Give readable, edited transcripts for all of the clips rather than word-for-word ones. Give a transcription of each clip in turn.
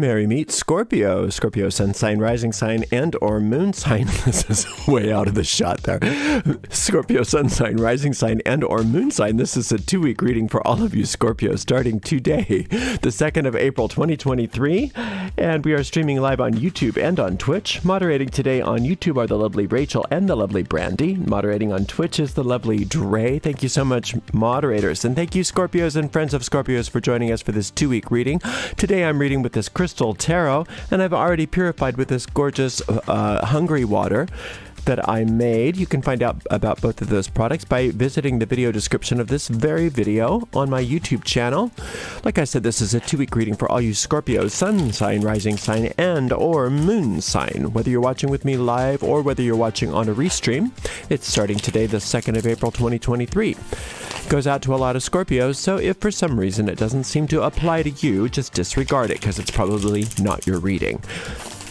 Mary meet Scorpio. Scorpio sun sign, rising sign, and or moon sign. This is way out of the shot there. Scorpio sun sign, rising sign, and or moon sign. This is a 2-week reading for all of you Scorpio starting today, the 2nd of April, 2023. And we are streaming live on YouTube and on Twitch. Moderating today on YouTube are the lovely Rachel and the lovely Brandy. Moderating on Twitch is the lovely Dre. Thank you so much, moderators. And thank you, Scorpios and friends of Scorpios, for joining us for this 2-week reading. Today I'm reading with this Crystal Tarot, and I've already purified with this gorgeous Hungry water that I made. You can find out about both of those products by visiting the video description of this very video on my YouTube channel. Like I said, this is a 2-week reading for all you Scorpios, sun sign, rising sign, and or moon sign. Whether you're watching with me live or whether you're watching on a restream, it's starting today, the 2nd of April, 2023. Goes out to a lot of Scorpios, so if for some reason it doesn't seem to apply to you, just disregard it because it's probably not your reading.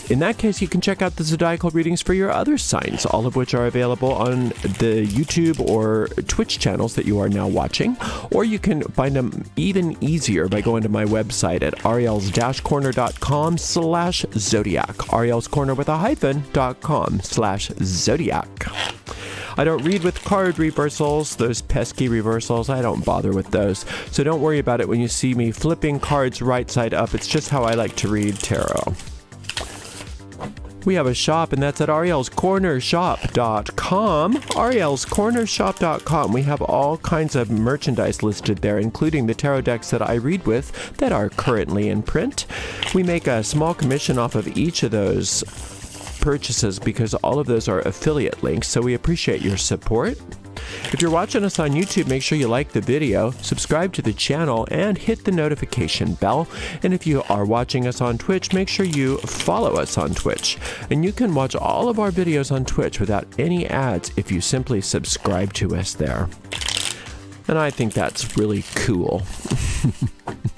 In that case, you can check out the zodiacal readings for your other signs, all of which are available on the YouTube or Twitch channels that you are now watching, or you can find them even easier by going to my website at ariels-corner.com/zodiac, Ariel's Corner with a hyphen.com/zodiac. I don't read with card reversals, those pesky reversals. I don't bother with those. So don't worry about it when you see me flipping cards right side up. It's just how I like to read tarot. We have a shop, and that's at arielscornershop.com. arielscornershop.com. We have all kinds of merchandise listed there, including the tarot decks that I read with that are currently in print. We make a small commission off of each of those purchases because all of those are affiliate links, so we appreciate your support. If you're watching us on YouTube, make sure you like the video, subscribe to the channel, and hit the notification bell. And if you are watching us on Twitch, make sure you follow us on Twitch. And you can watch all of our videos on Twitch without any ads if you simply subscribe to us there. And I think that's really cool.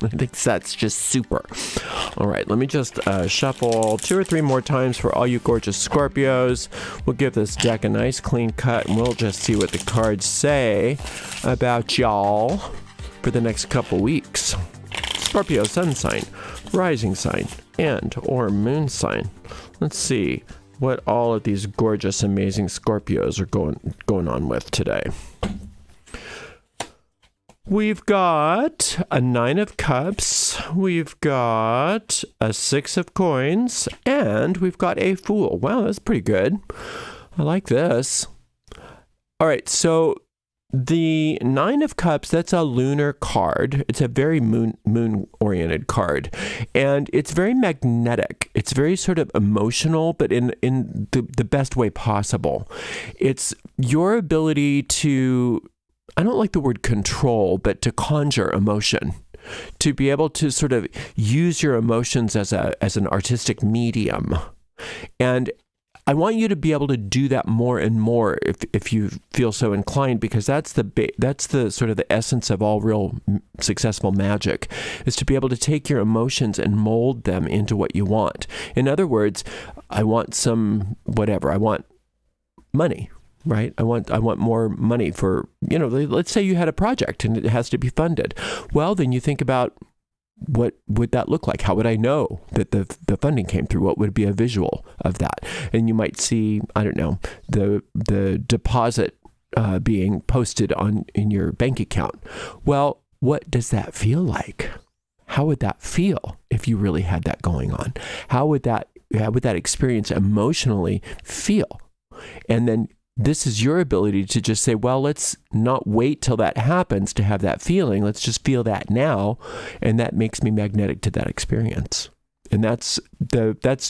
I think that's just super. All right, let me just shuffle 2 or 3 more times for all you gorgeous Scorpios. We'll give this deck a nice clean cut, and we'll just see what the cards say about y'all for the next couple weeks. Scorpio sun sign, rising sign, and or moon sign. Let's see what all of these gorgeous, amazing Scorpios are going on with today. We've got a 9 of Cups, we've got a 6 of Coins, and we've got a Fool. Wow, that's pretty good. I like this. All right, so the 9 of Cups, that's a lunar card. It's a very moon-oriented card, and it's very magnetic. It's very sort of emotional, but in the best way possible. It's your ability to, I don't like the word control, but to conjure emotion, to be able to sort of use your emotions as an artistic medium. And I want you to be able to do that more and more if you feel so inclined, because that's the sort of the essence of all real successful magic, is to be able to take your emotions and mold them into what you want. In other words, I want some whatever. I want money. Right? I want more money for, let's say you had a project and it has to be funded. Well, then you think about, what would that look like? How would I know that the funding came through? What would be a visual of that? And you might see, I don't know, the deposit being posted in your bank account. Well, what does that feel like? How would that feel if you really had that going on? How would that experience emotionally feel? And then this is your ability to just say, well, let's not wait till that happens to have that feeling. Let's just feel that now. And that makes me magnetic to that experience. And that's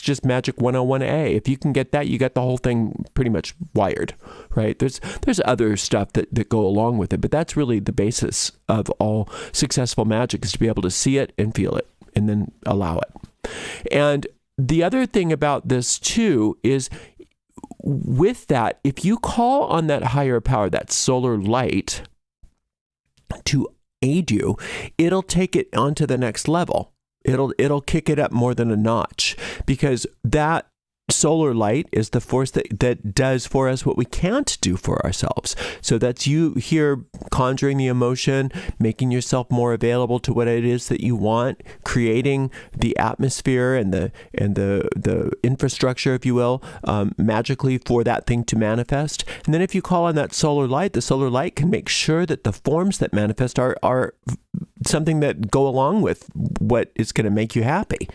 just Magic 101A. If you can get that, you got the whole thing pretty much wired, right? There's other stuff that go along with it, but that's really the basis of all successful magic, is to be able to see it and feel it and then allow it. And the other thing about this too is, with that, if you call on that higher power, that solar light, to aid you, it'll take it onto the next level. It'll kick it up more than a notch, because that solar light is the force that does for us what we can't do for ourselves. So that's you here conjuring the emotion, making yourself more available to what it is that you want, creating the atmosphere and the infrastructure, if you will, magically for that thing to manifest. And then if you call on that solar light, the solar light can make sure that the forms that manifest are something that go along with what is going to make you happy.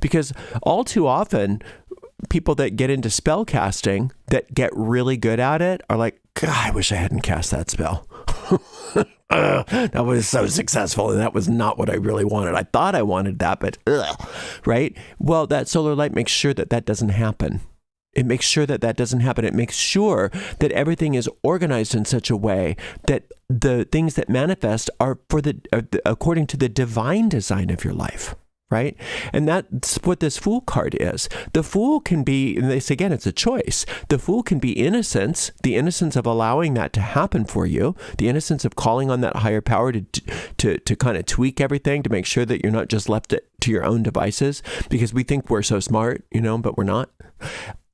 Because all too often, people that get into spell casting that get really good at it are like, God, I wish I hadn't cast that spell. That was so successful, and that was not what I really wanted. I thought I wanted that, but right? Well, that solar light makes sure that that doesn't happen. It makes sure that that doesn't happen. It makes sure that everything is organized in such a way that the things that manifest are according to the divine design of your life. Right? And that's what this Fool card is. The Fool can be, and this again, it's a choice. The Fool can be innocence, the innocence of allowing that to happen for you, the innocence of calling on that higher power to kind of tweak everything to make sure that you're not just left to your own devices because we think we're so smart, but we're not.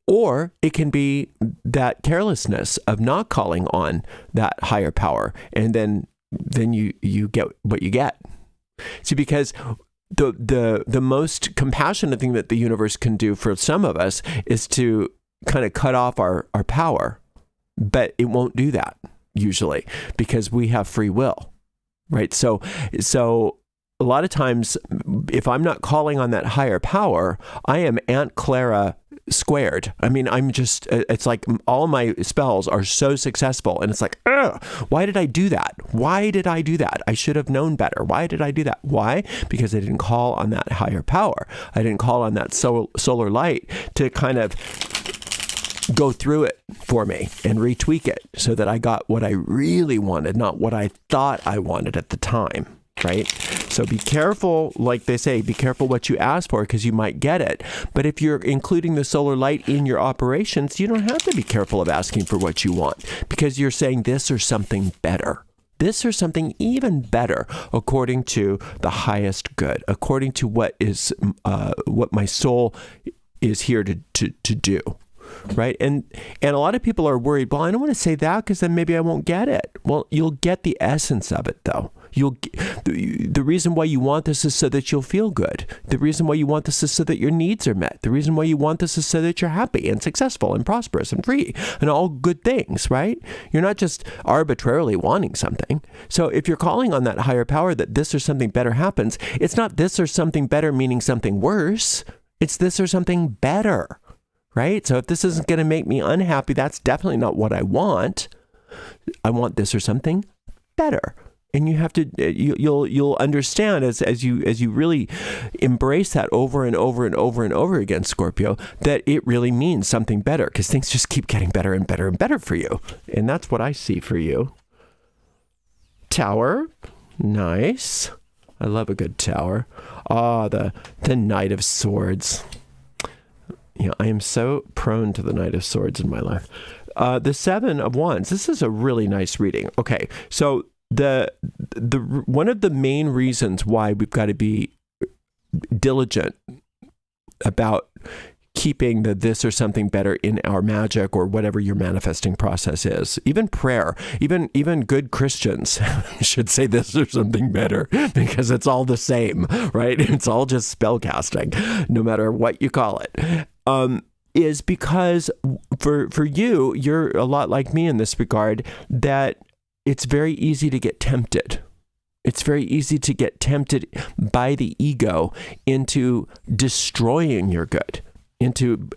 Or it can be that carelessness of not calling on that higher power, and then you get what you get. See, because the most compassionate thing that the universe can do for some of us is to kind of cut off our power, but it won't do that usually because we have free will, right? So a lot of times, if I'm not calling on that higher power, I am Aunt Clara squared. I mean, it's like all my spells are so successful, and it's like, why did I do that? Why did I do that? I should have known better. Why did I do that? Why? Because I didn't call on that higher power. I didn't call on that solar light to kind of go through it for me and retweak it so that I got what I really wanted, not what I thought I wanted at the time. Right? So be careful, like they say, be careful what you ask for because you might get it. But if you're including the solar light in your operations, you don't have to be careful of asking for what you want because you're saying this or something better. This or something even better according to the highest good, according to what my soul is here to do. Right? And a lot of people are worried, well, I don't want to say that because then maybe I won't get it. Well, you'll get the essence of it though. The reason why you want this is so that you'll feel good. The reason why you want this is so that your needs are met. The reason why you want this is so that you're happy and successful and prosperous and free and all good things, right? You're not just arbitrarily wanting something. So if you're calling on that higher power that this or something better happens, it's not this or something better meaning something worse. It's this or something better, right? So if this isn't going to make me unhappy, that's definitely not what I want. I want this or something better. And you have to, you'll understand as you really embrace that over and over and over and over again, Scorpio, that it really means something better because things just keep getting better and better and better for you. And that's what I see for you. Tower, nice. I love a good tower. The Knight of Swords. I am so prone to the Knight of Swords in my life. The Seven of Wands. This is a really nice reading. Okay, so the one of the main reasons why we've got to be diligent about keeping the this or something better in our magic or whatever your manifesting process is, even prayer, even good Christians should say this or something better because it's all the same, right? It's all just spell casting, no matter what you call it. Is because for you, you're a lot like me in this regard, that it's very easy to get tempted. It's very easy to get tempted by the ego into destroying your good, into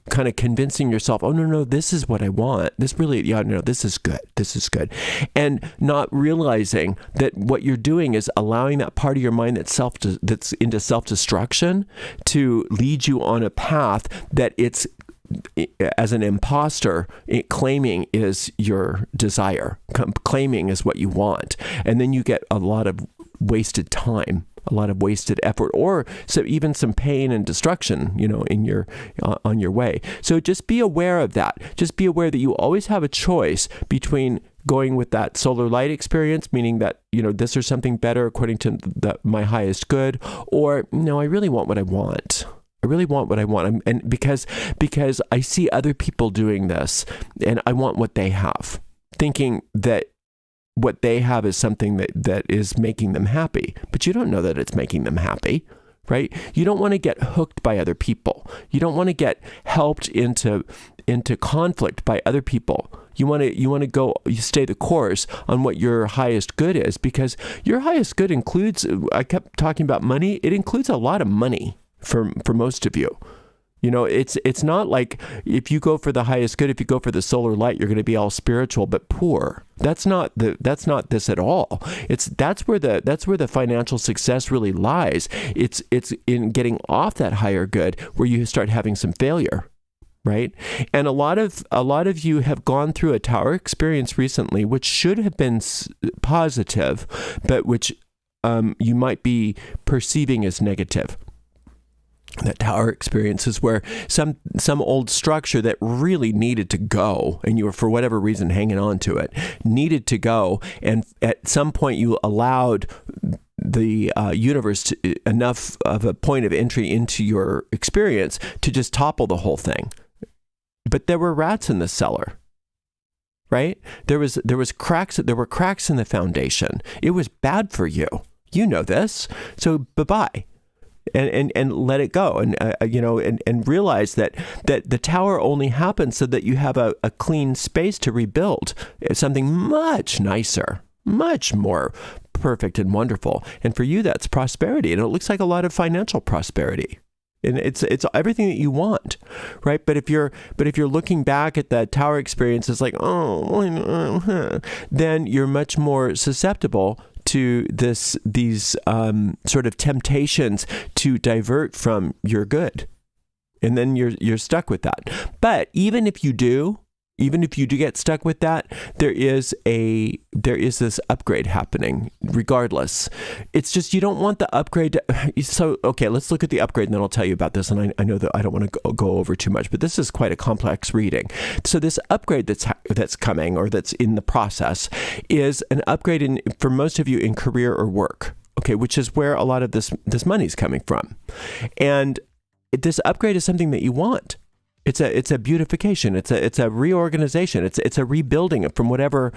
kind of convincing yourself, oh, no, this is what I want. This really, this is good. This is good. And not realizing that what you're doing is allowing that part of your mind that's into self-destruction to lead you on a path that it's, as an imposter, claiming is your desire, claiming is what you want. And then you get a lot of wasted time, a lot of wasted effort, or so even some pain and destruction, in your on your way. So just be aware of that. Just be aware that you always have a choice between going with that solar light experience, meaning that, this or something better according to my highest good, or no, I really want what I want. I really want what I want. And because I see other people doing this and I want what they have, thinking that what they have is something that is making them happy. But you don't know that it's making them happy, right? You don't want to get hooked by other people. You don't want to get helped into conflict by other people. You want to you stay the course on what your highest good is, because your highest good includes, I kept talking about money, it includes a lot of money for most of you. You know, it's not like if you go for the highest good, if you go for the solar light, you're going to be all spiritual but poor. That's not this at all. That's where the financial success really lies. It's in getting off that higher good where you start having some failure. Right? And a lot of you have gone through a tower experience recently, which should have been positive, but which you might be perceiving as negative. That tower experience is where some old structure that really needed to go, and you were, for whatever reason, hanging on to it, needed to go. And at some point you allowed the universe enough of a point of entry into your experience to just topple the whole thing. But there were rats in the cellar, right? There were cracks in the foundation. It was bad for you. You know this. So bye-bye. And let it go. And and realize that the tower only happens so that you have a clean space to rebuild something much nicer, much more perfect and wonderful. And for you, that's prosperity. And it looks like a lot of financial prosperity. And it's everything that you want, right? But if you're looking back at that tower experience, it's like, then you're much more susceptible to these sort of temptations to divert from your good, and then you're stuck with that. But even if you do get stuck with that, there is this upgrade happening regardless. It's just you don't want the upgrade so okay, let's look at the upgrade and then I'll tell you about this. And I know that I don't want to go over too much, but this is quite a complex reading. So this upgrade that's coming, or that's in the process, is an upgrade for most of you in career or work, okay, which is where a lot of this money's coming from. And this upgrade is something that you want. It's a beautification. It's a reorganization. It's a rebuilding from whatever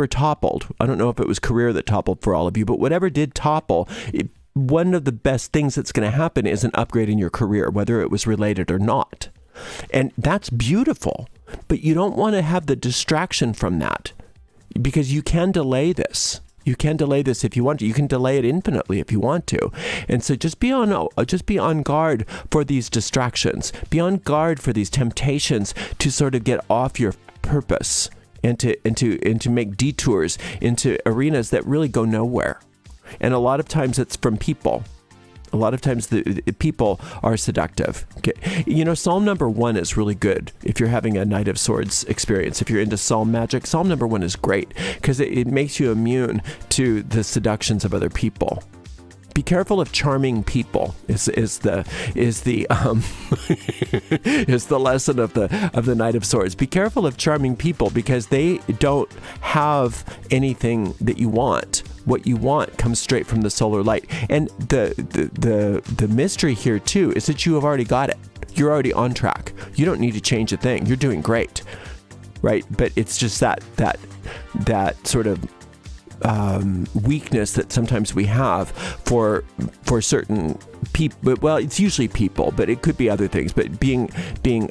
toppled. I don't know if it was career that toppled for all of you, but whatever did topple, one of the best things that's going to happen is an upgrade in your career, whether it was related or not. And that's beautiful, but you don't want to have the distraction from that, because you can delay this. You can delay this if you want to. You can delay it infinitely if you want to. And so just be on guard for these distractions. Be on guard for these temptations to sort of get off your purpose and to make detours into arenas that really go nowhere. And a lot of times it's from people. A lot of times the people are seductive. Okay. You know, Psalm number 1 is really good if you're having a Knight of Swords experience. If you're into Psalm magic, Psalm number 1 is great because it makes you immune to the seductions of other people. Be careful of charming people is the lesson of the Knight of Swords. Be careful of charming people because they don't have anything that you want. What you want comes straight from the solar light. And the mystery here too is that you have already got it. You're already on track. You don't need to change a thing. You're doing great, right? But it's just that sort of weakness that sometimes we have for certain people. Well, it's usually people, but it could be other things. But being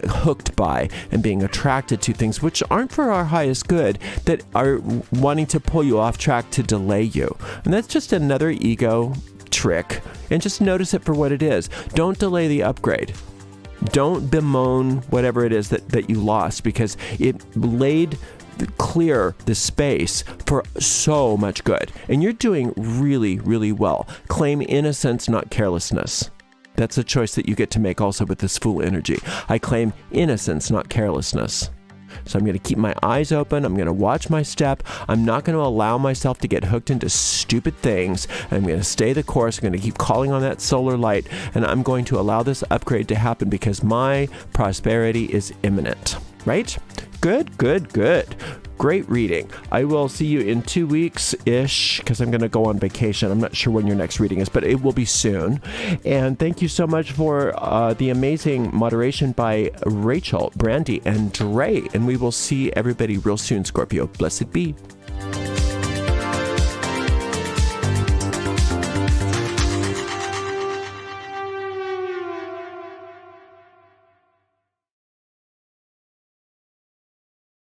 hooked by and being attracted to things which aren't for our highest good, that are wanting to pull you off track to delay you. And that's just another ego trick. And just notice it for what it is. Don't delay the upgrade. Don't bemoan whatever it is that you lost, because it laid clear the space for so much good. And you're doing really, really well. Claim innocence, not carelessness. That's a choice that you get to make also with this Fool energy. I claim innocence, not carelessness. So I'm going to keep my eyes open. I'm going to watch my step. I'm not going to allow myself to get hooked into stupid things. I'm going to stay the course. I'm going to keep calling on that solar light. And I'm going to allow this upgrade to happen because my prosperity is imminent. right? Good, good, good. Great reading. I will see you in 2 weeks-ish because I'm going to go on vacation. I'm not sure when your next reading is, but it will be soon. And thank you so much for the amazing moderation by Rachel, Brandy, and Dre. And we will see everybody real soon, Scorpio. Blessed be.